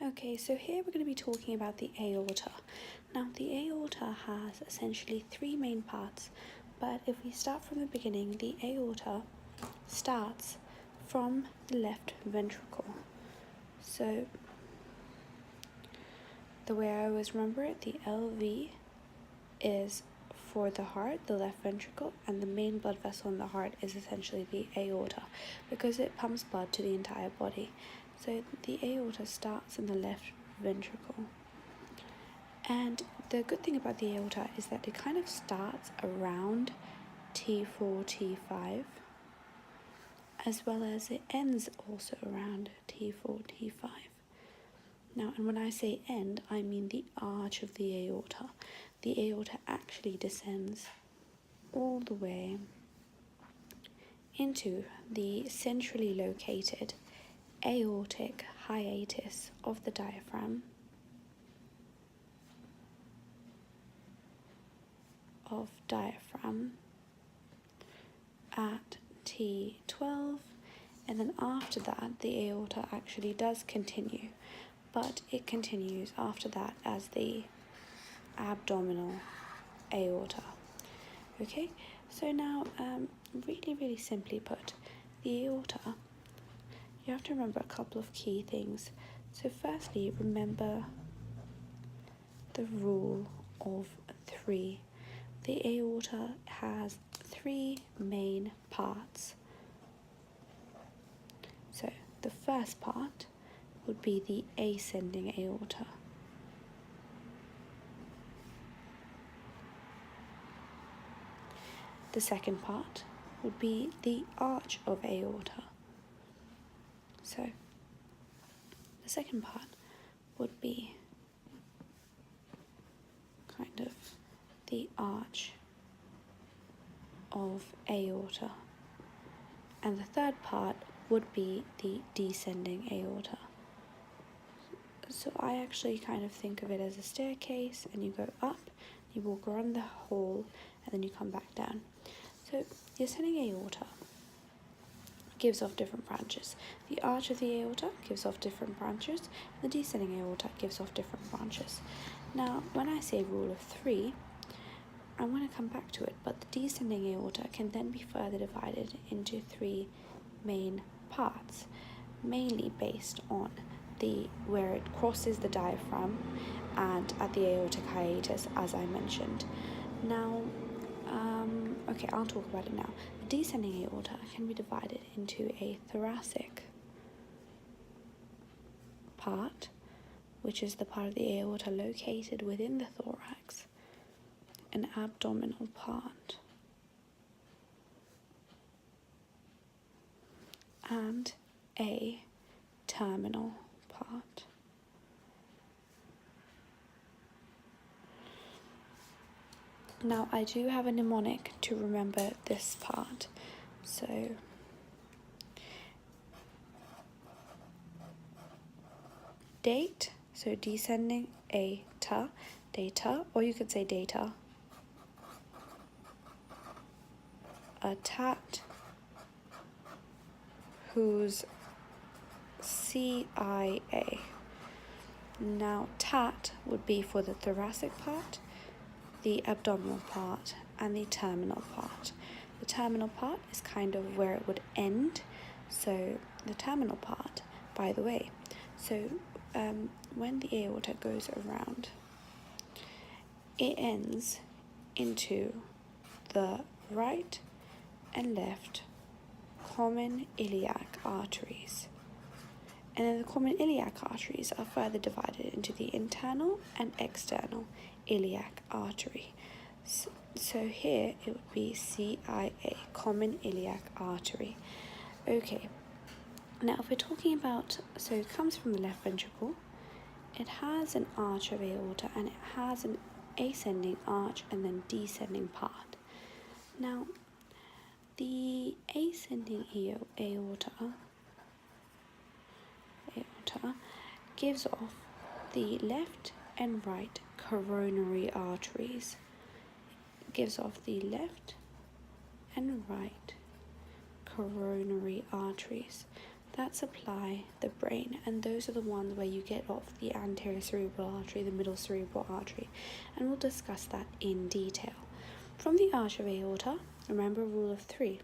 Okay, so here we're going to be talking about the aorta. Now, the aorta has essentially three main parts, but if we start from the beginning, the aorta starts from the left ventricle. So, the way I always remember it, the LV is for the heart, the left ventricle, and the main blood vessel in the heart is essentially the aorta because it pumps blood to the entire body. So the aorta starts in the left ventricle. And the good thing about the aorta is that it kind of starts around T4, T5, as well as it ends also around T4, T5. Now, and when I say end, I mean the arch of the aorta. The aorta actually descends all the way into the centrally located aortic hiatus of the diaphragm at T12, and then after that the aorta actually does continue, but it continues after that as the abdominal aorta. Okay, so now really simply put, the aorta, you have to remember a couple of key things. So firstly, remember the rule of three. The aorta has three main parts. So the first part would be the ascending aorta. The second part would be the arch of aorta. So the second part would be kind of the arch of aorta. And the third part would be the descending aorta. So I actually kind of think of it as a staircase, and you go up, you walk around the hall, and then you come back down. So the ascending aorta gives off different branches. The arch of the aorta gives off different branches. The descending aorta gives off different branches. Now, when I say rule of three, I'm going to come back to it, but the descending aorta can then be further divided into three main parts, mainly based on where it crosses the diaphragm and at the aortic hiatus, as I mentioned. Now, okay, I'll talk about it now. The descending aorta can be divided into a thoracic part, which is the part of the aorta located within the thorax, an abdominal part, and a terminal part. Now, I do have a mnemonic to remember this part, so date, so descending aorta, data, or you could say data, a tat whose CIA. Now, tat would be for the thoracic part, the abdominal part, and the terminal part. The terminal part is kind of where it would end. So the terminal part, by the way, so when the aorta goes around, it ends into the right and left common iliac arteries. And then the common iliac arteries are further divided into the internal and external iliac artery. So here it would be CIA, common iliac artery. Okay, now if we're talking about, so it comes from the left ventricle, it has an arch of aorta and it has an ascending arch and then descending part. Now, the ascending aorta gives off the left and right coronary arteries. It gives off the left and right coronary arteries. that supply the brain, and those are the ones where you get off the anterior cerebral artery, the middle cerebral artery, and we'll discuss that in detail. From the arch of aorta, remember rule of 3,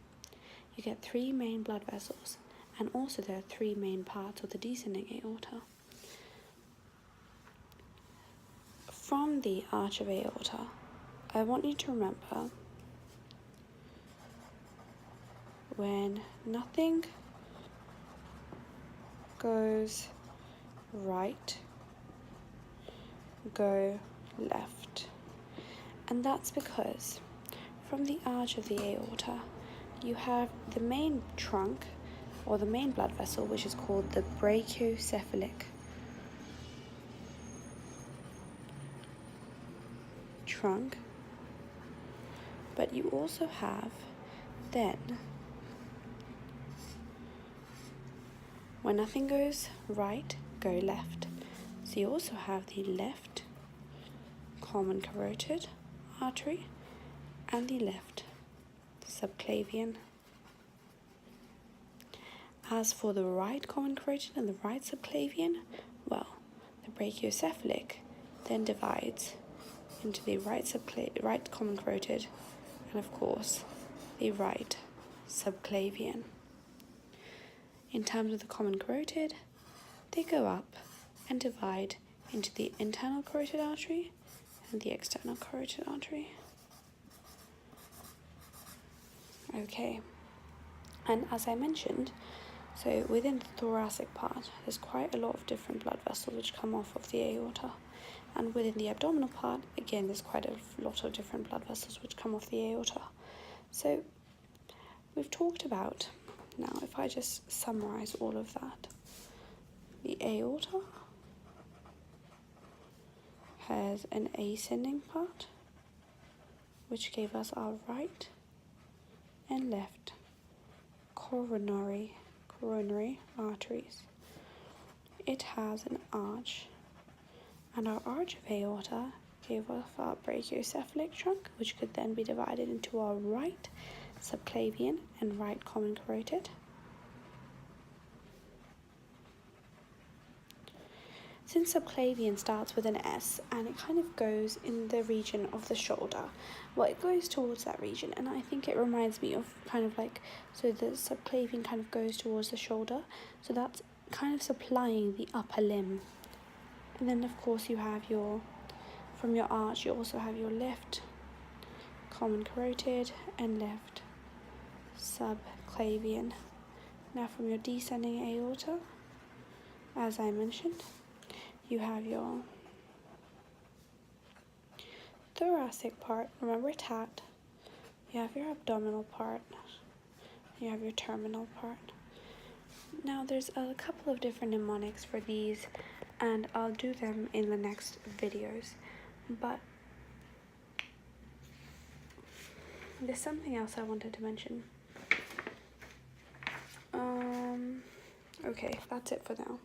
you get 3 main blood vessels, and also there are 3 main parts of the descending aorta. From the arch of aorta, I want you to remember when nothing goes right, go left. And that's because from the arch of the aorta, you have the main trunk, or the main blood vessel, which is called the brachiocephalic trunk. But you also have then, when nothing goes right, go left. So you also have the left common carotid artery and the left subclavian. As for the right common carotid and the right subclavian, well, the brachiocephalic then divides into the right common carotid and of course the right subclavian. In terms of the common carotid, they go up and divide into the internal carotid artery and the external carotid artery. Okay, and as I mentioned, so within the thoracic part, there's quite a lot of different blood vessels which come off of the aorta. And within the abdominal part, again, there's quite a lot of different blood vessels which come off the aorta. So we've talked about, now if I just summarize all of that, the aorta has an ascending part, which gave us our right and left coronary arteries. It has an arch, and our arch of aorta gave us our brachiocephalic trunk, which could then be divided into our right subclavian and right common carotid. Since subclavian starts with an S and it kind of goes in the region of the shoulder, well, it goes towards that region, and I think it reminds me of kind of like, so the subclavian kind of goes towards the shoulder, so that's kind of supplying the upper limb. And then of course you have from your arch, you also have your left common carotid and left subclavian. Now from your descending aorta, as I mentioned, you have your thoracic part, remember TAT, you have your abdominal part, you have your terminal part. Now there's a couple of different mnemonics for these, and I'll do them in the next videos, but there's something else I wanted to mention. Okay, that's it for now.